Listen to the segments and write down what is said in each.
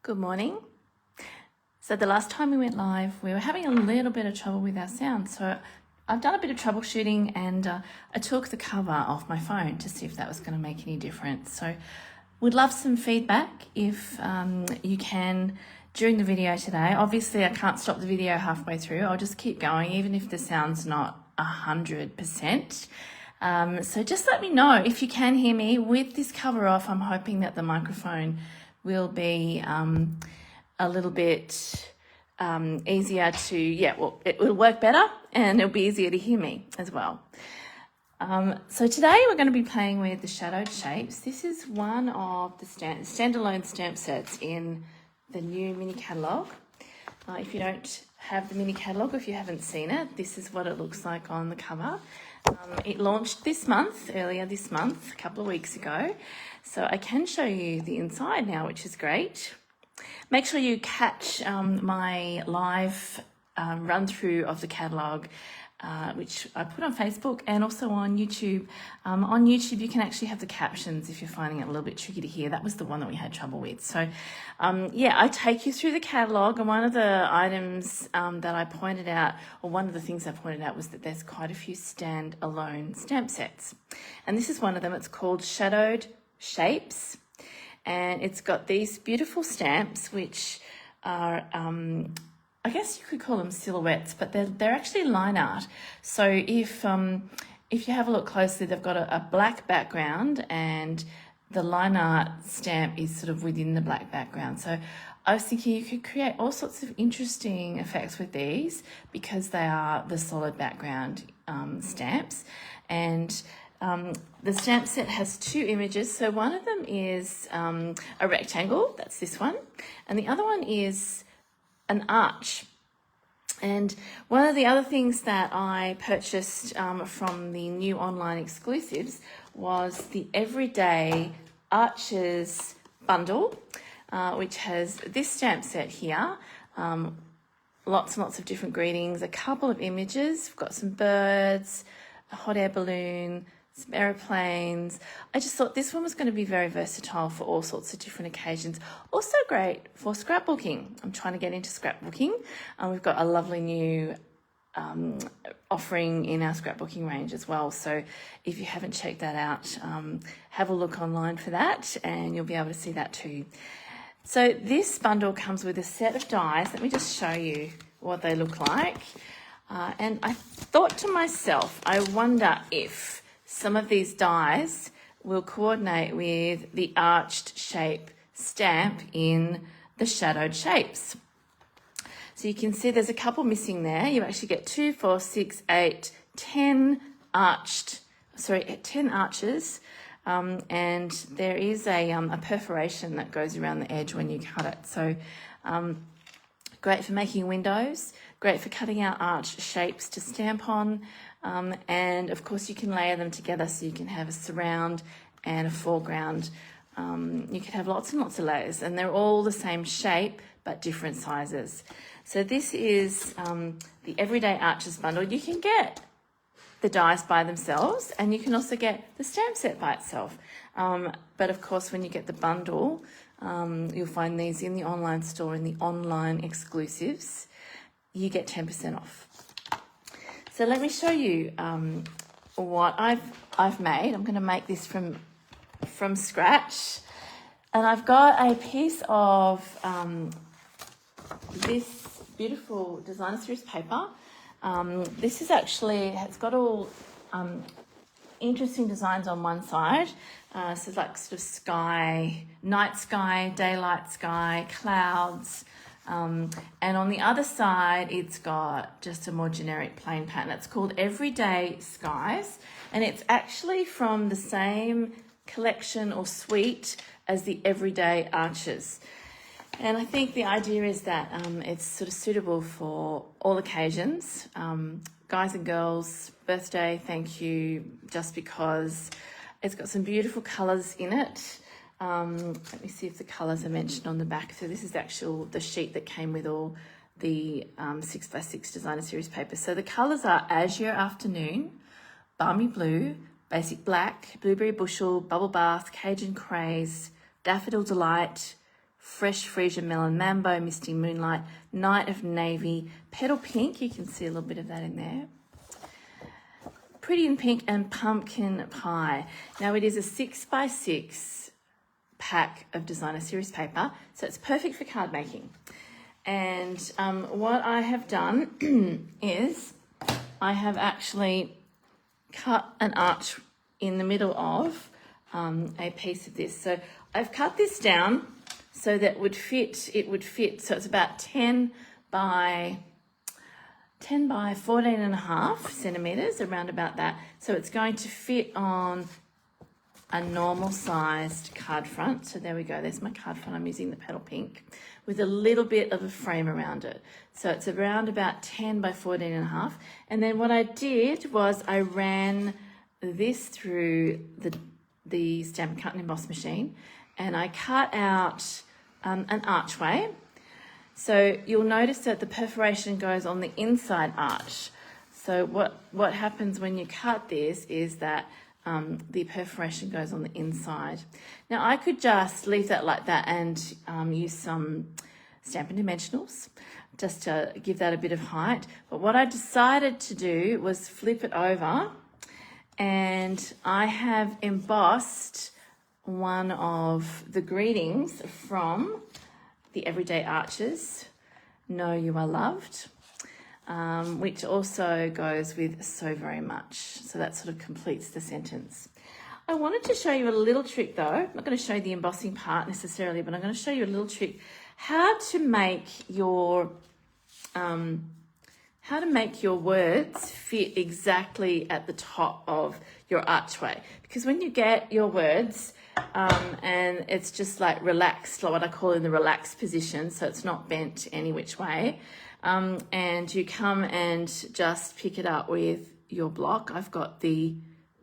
Good morning. So the last time we went live, we were having a little bit of trouble with our sound. So I've done a bit of troubleshooting and I took the cover off my phone to see if that was going to make any difference. So we'd love some feedback if you can during the video today. Obviously I can't stop the video halfway through. I'll just keep going even if the sound's not 100%. So just let me know if you can hear me with this cover off. I'm hoping that the microphone will be a little bit easier to, it will work better and it'll be easier to hear me as well. So today we're going to be playing with the shadowed shapes. This is one of the standalone stamp sets in the new mini catalogue. If you don't have the mini catalogue, if you haven't seen it, this is what it looks like on the cover. It launched earlier this month, a couple of weeks ago. So I can show you the inside now, which is great. Make sure you catch my live run through of the catalogue, which I put on Facebook and also on YouTube. On YouTube, you can actually have the captions if you're finding it a little bit tricky to hear. That was the one that we had trouble with. So, I take you through the catalogue, and one of the items that I pointed out, or one of the things I pointed out, was that there's quite a few standalone stamp sets. And this is one of them. It's called Shadowed Shapes, and it's got these beautiful stamps, which are I guess you could call them silhouettes, but they're actually line art. So if you have a look closely, they've got a black background and the line art stamp is sort of within the black background. So I was thinking you could create all sorts of interesting effects with these because they are the solid background stamps. And the stamp set has two images. So one of them is a rectangle, that's this one, and the other one is an arch. And one of the other things that I purchased from the new online exclusives was the Everyday Arches bundle, which has this stamp set here, lots and lots of different greetings, a couple of images. We've got some birds, a hot air balloon, some aeroplanes. I just thought this one was going to be very versatile for all sorts of different occasions. Also great for scrapbooking. I'm trying to get into scrapbooking. We've got a lovely new offering in our scrapbooking range as well. So if you haven't checked that out, have a look online for that and you'll be able to see that too. So this bundle comes with a set of dies. Let me just show you what they look like. And I thought to myself, I wonder if some of these dies will coordinate with the arched shape stamp in the shadowed shapes. So you can see there's a couple missing there. You actually get 2, 4, 6, 8, 10 arches. And there is a perforation that goes around the edge when you cut it. So great for making windows, great for cutting out arch shapes to stamp on. And of course you can layer them together so you can have a surround and a foreground. You can have lots and lots of layers and they're all the same shape but different sizes. So this is the Everyday Arches bundle. You can get the dies by themselves and you can also get the stamp set by itself. But of course when you get the bundle, you'll find these in the online store, in the online exclusives. You get 10% off. So let me show you what I've made. I'm going to make this from scratch, and I've got a piece of this beautiful designer series paper. This is actually, it's got all interesting designs on one side. So it's like sort of sky, night sky, daylight sky, clouds. And on the other side, it's got just a more generic plain pattern. It's called Everyday Skies, and it's actually from the same collection or suite as the Everyday Arches. And I think the idea is that it's sort of suitable for all occasions, guys and girls, birthday, thank you, just because it's got some beautiful colours in it. Let me see if the colours are mentioned on the back. So this is the sheet that came with all the 6x6 designer series papers. So the colours are Azure Afternoon, Balmy Blue, Basic Black, Blueberry Bushel, Bubble Bath, Cajun Craze, Daffodil Delight, Fresh Freesia Melon Mambo, Misty Moonlight, Night of Navy, Petal Pink, you can see a little bit of that in there, Pretty in Pink, and Pumpkin Pie. Now it is a 6x6 pack of designer series paper, so it's perfect for card making. And what I have done is I have actually cut an arch in the middle of a piece of this. So I've cut this down so that it would fit, so it's about 10 by 14 and a half centimeters, around about that. So it's going to fit on a normal sized card front. So there we go, there's my card front. I'm using the Petal Pink with a little bit of a frame around it. So it's around about 10 by 14 and a half. And then what I did was I ran this through the Stamp Cut and Emboss machine, and I cut out an archway. So you'll notice that the perforation goes on the inside arch. So what happens when you cut this is that the perforation goes on the inside. Now I could just leave that like that and use some Stampin' Dimensionals just to give that a bit of height. But what I decided to do was flip it over, and I have embossed one of the greetings from the Everyday Arches, Know You Are Loved, which also goes with so very much. So that sort of completes the sentence. I wanted to show you a little trick though. I'm not going to show you the embossing part necessarily, but I'm going to show you a little trick how to make your words fit exactly at the top of your archway. Because when you get your words and it's just like relaxed, like what I call in the relaxed position, so it's not bent any which way, and you come and just pick it up with your block. I've got the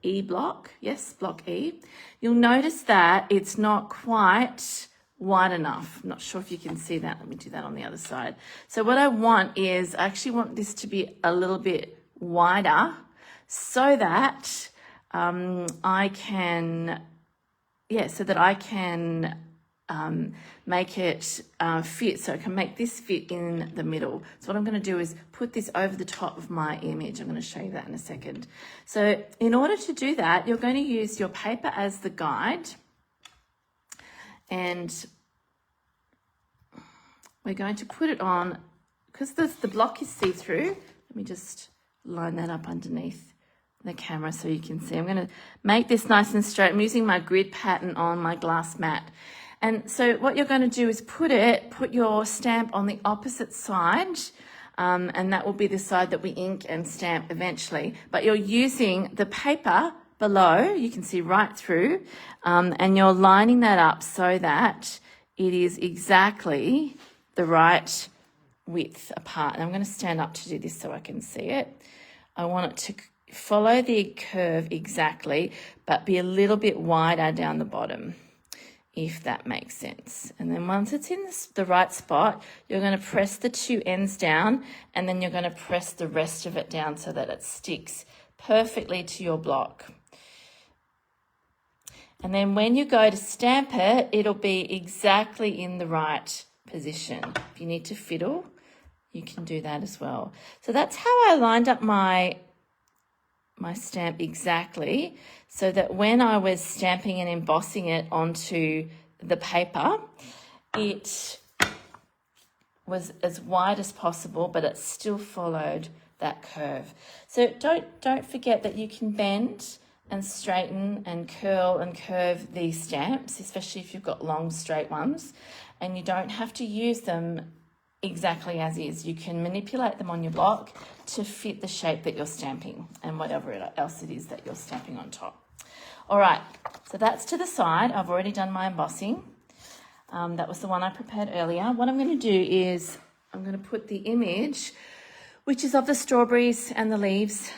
E block, yes, block E. You'll notice that it's not quite wide enough. I'm not sure if you can see that. Let me do that on the other side. So what I want is, I actually want this to be a little bit wider so that I can make it fit, so I can make this fit in the middle. So what I'm going to do is put this over the top of my image. I'm going to show you that in a second. So in order to do that, you're going to use your paper as the guide, and we're going to put it on, because the block is see-through. Let me just line that up underneath the camera so you can see. I'm going to make this nice and straight. I'm using my grid pattern on my glass mat. And so what you're going to do is put your stamp on the opposite side, and that will be the side that we ink and stamp eventually. But you're using the paper below, you can see right through, and you're lining that up so that it is exactly the right width apart. And I'm going to stand up to do this so I can see it. I want it to follow the curve exactly, but be a little bit wider down the bottom, if that makes sense. And then once it's in the right spot, you're going to press the two ends down, and then you're going to press the rest of it down so that it sticks perfectly to your block. And then when you go to stamp it, it'll be exactly in the right position. If you need to fiddle, you can do that as well. So that's how I lined up my stamp exactly, so that when I was stamping and embossing it onto the paper, it was as wide as possible, but it still followed that curve. So don't forget that you can bend and straighten and curl and curve these stamps, especially if you've got long straight ones, and you don't have to use them exactly as is. You can manipulate them on your block to fit the shape that you're stamping and whatever else it is that you're stamping on top. All right, so that's to the side. I've already done my embossing. That was the one I prepared earlier. What I'm going to do is I'm going to put the image, which is of the strawberries and the leaves,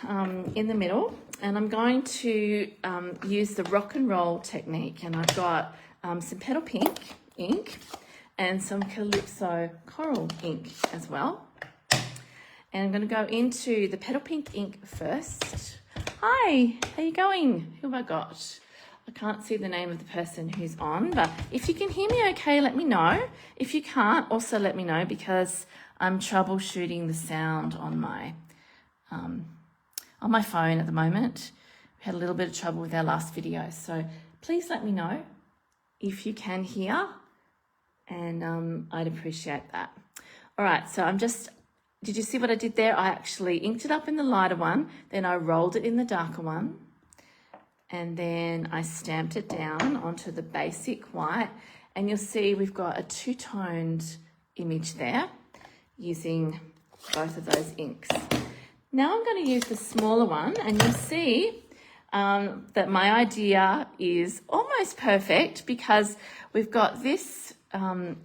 in the middle, and I'm going to use the rock and roll technique, and I've got some Petal Pink ink and some Calypso Coral ink as well. And I'm going to go into the Petal Pink ink first. Hi, how you going? Who have I got? I can't see the name of the person who's on, but if you can hear me okay, let me know. If you can't, also let me know, because I'm troubleshooting the sound on my phone at the moment. We had a little bit of trouble with our last video, so please let me know if you can hear, and I'd appreciate that. All right, so did you see what I did there? I actually inked it up in the lighter one, then I rolled it in the darker one, and then I stamped it down onto the basic white, and you'll see we've got a two-toned image there using both of those inks. Now I'm going to use the smaller one, and you'll see that my idea is almost perfect, because we've got this, I'm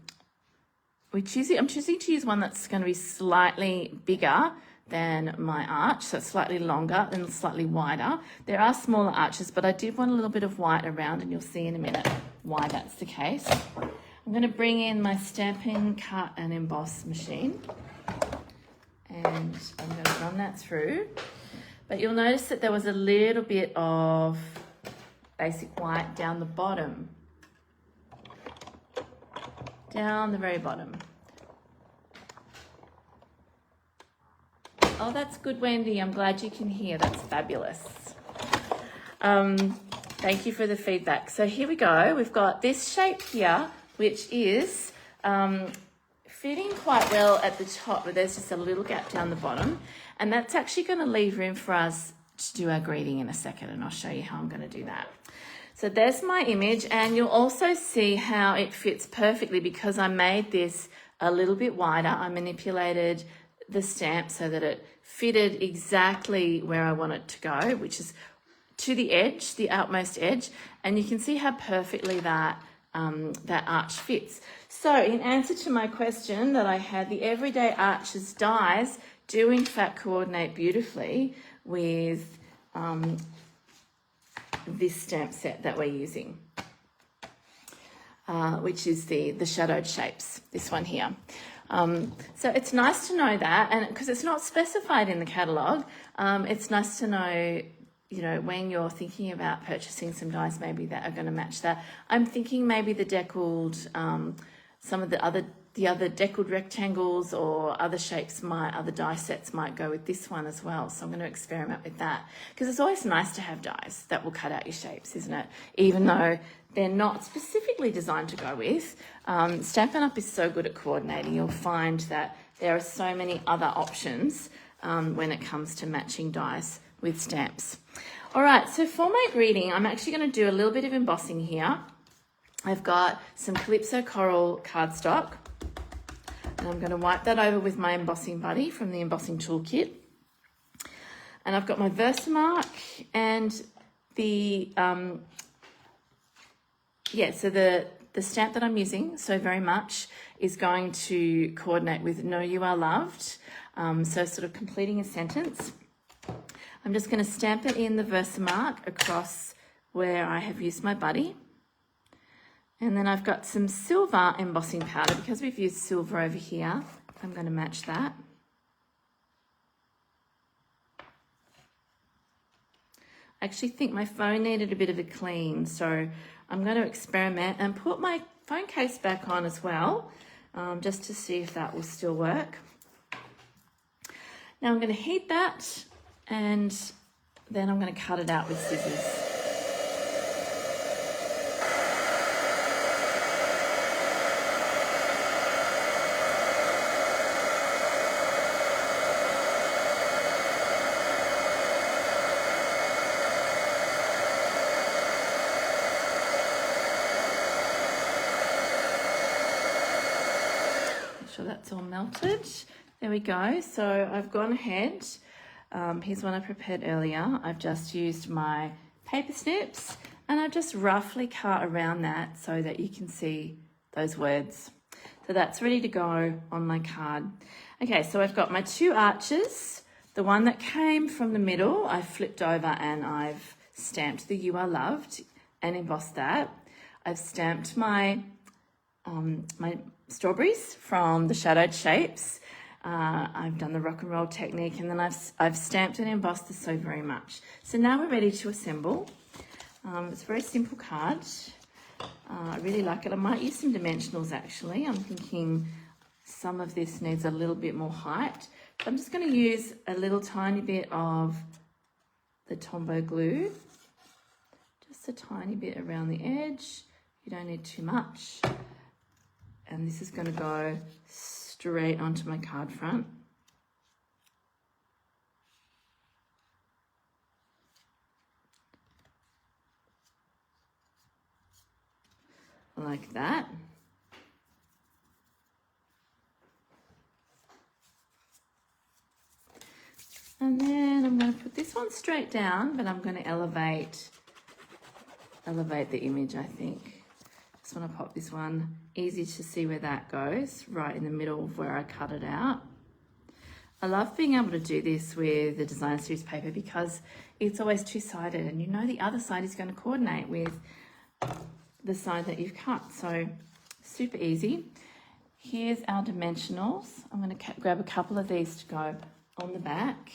choosing to use one that's going to be slightly bigger than my arch, so it's slightly longer and slightly wider. There are smaller arches, but I did want a little bit of white around, and you'll see in a minute why that's the case. I'm going to bring in my Stampin' Cut and Emboss machine, and I'm going to run that through. But you'll notice that there was a little bit of basic white down the bottom, down the very bottom. Oh, that's good, Wendy. I'm glad you can hear. That's fabulous. Thank you for the feedback. So here we go. We've got this shape here, which is fitting quite well at the top, but there's just a little gap down the bottom. And that's actually going to leave room for us to do our greeting in a second, and I'll show you how I'm going to do that. So there's my image, and you'll also see how it fits perfectly because I made this a little bit wider. I manipulated the stamp so that it fitted exactly where I want it to go, which is to the edge, the outmost edge, and you can see how perfectly that arch fits. So in answer to my question that I had, the Everyday Arches dies do in fact coordinate beautifully with this stamp set that we're using, which is the shadowed shapes, this one here. So it's nice to know that, and because it's not specified in the catalogue, it's nice to know, you know, when you're thinking about purchasing some dies maybe that are going to match that. I'm thinking maybe the deckled, some of the other deckled rectangles or other shapes, other die sets might go with this one as well. So I'm going to experiment with that, because it's always nice to have dies that will cut out your shapes, isn't it? Even though they're not specifically designed to go with. Stampin' Up! Is so good at coordinating. You'll find that there are so many other options when it comes to matching dies with stamps. All right, so for my greeting, I'm actually going to do a little bit of embossing here. I've got some Calypso Coral cardstock, and I'm going to wipe that over with my embossing buddy from the embossing toolkit. And I've got my Versamark and the stamp that I'm using, So Very Much, is going to coordinate with Know You Are Loved. So sort of completing a sentence. I'm just going to stamp it in the Versamark across where I have used my buddy. And then I've got some silver embossing powder, because we've used silver over here. I'm going to match that. I actually think my phone needed a bit of a clean, so I'm going to experiment and put my phone case back on as well, just to see if that will still work. Now I'm going to heat that, and then I'm going to cut it out with scissors. Sure that's all melted. There we go. So I've gone ahead. Here's one I prepared earlier. I've just used my paper snips, and I've just roughly cut around that so that you can see those words. So that's ready to go on my card. Okay, so I've got my two arches. The one that came from the middle, I flipped over and I've stamped the You Are Loved and embossed that. I've stamped my my strawberries from the shadowed shapes. I've done the rock and roll technique, and then I've stamped and embossed the So Very Much. So now we're ready to assemble. It's a very simple card. I really like it. I might use some dimensionals actually. I'm thinking some of this needs a little bit more height. So I'm just going to use a little tiny bit of the Tombow glue. Just a tiny bit around the edge. You don't need too much. And this is going to go straight onto my card front. Like that. And then I'm going to put this one straight down, but I'm going to elevate the image, I think. Just want to pop this one, easy to see where that goes, right in the middle of where I cut it out. I love being able to do this with the designer series paper because it's always two-sided and you know the other side is going to coordinate with the side that you've cut. So super easy. Here's our dimensionals. I'm going to grab a couple of these to go on the back.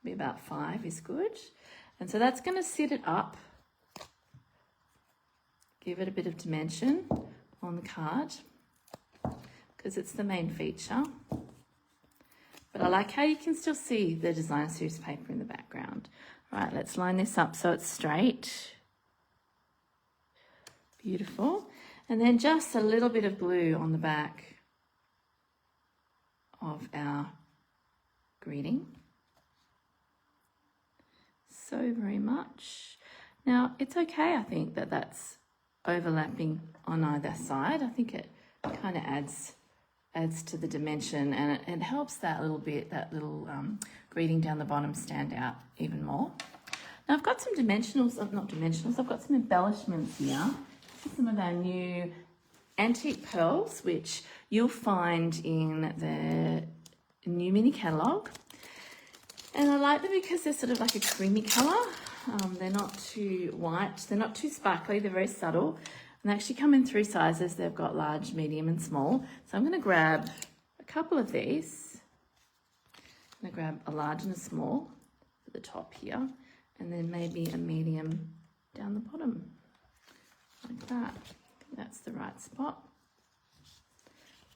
Be about 5 is good. And so that's going to sit it up. Give it a bit of dimension on the card because it's the main feature. But I like how you can still see the designer series paper in the background. All right, let's line this up so it's straight. Beautiful. And then just a little bit of glue on the back of our greeting. So very much. Now, it's okay, I think, that that's overlapping on either side. I think it kind of adds to the dimension and it helps that little bit, that little greeting down the bottom stand out even more. Now I've got some dimensionals, not dimensionals, I've got some embellishments here. Some of our new antique pearls, which you'll find in the new mini catalogue. And I like them because they're sort of like a creamy colour. They're not too white, they're not too sparkly, they're very subtle. And they actually come in 3 sizes. They've got large, medium and small. So I'm going to grab a couple of these. I'm going to grab a large and a small at the top here. And then maybe a medium down the bottom. Like that. I think that's the right spot.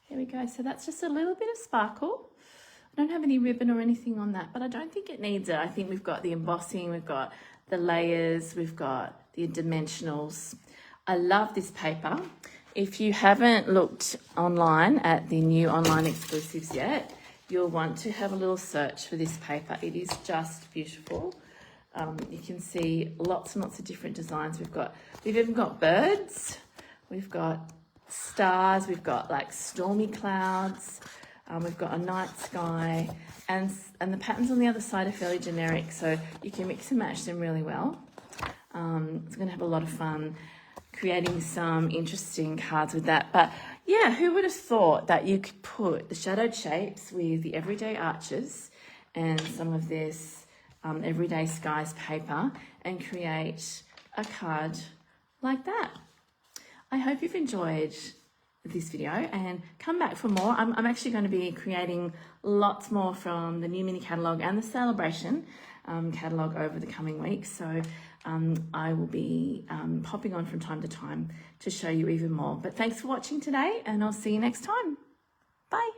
There we go. So that's just a little bit of sparkle. I don't have any ribbon or anything on that, but I don't think it needs it. I think we've got the embossing, we've got the layers, we've got the dimensionals. I love this paper. If you haven't looked online at the new online exclusives yet, you'll want to have a little search for this paper. It is just beautiful. You can see lots and lots of different designs. We've even got birds, we've got stars, we've got like stormy clouds, we've got a night sky, and the patterns on the other side are fairly generic, so you can mix and match them really well. It's going to have a lot of fun creating some interesting cards with that. But yeah, who would have thought that you could put the shadowed shapes with the everyday arches and some of this everyday skies paper and create a card like that. I hope you've enjoyed this video and come back for more. I'm actually going to be creating lots more from the new mini catalogue and the celebration catalogue over the coming weeks. So I will be popping on from time to time to show you even more. But thanks for watching today and I'll see you next time. Bye.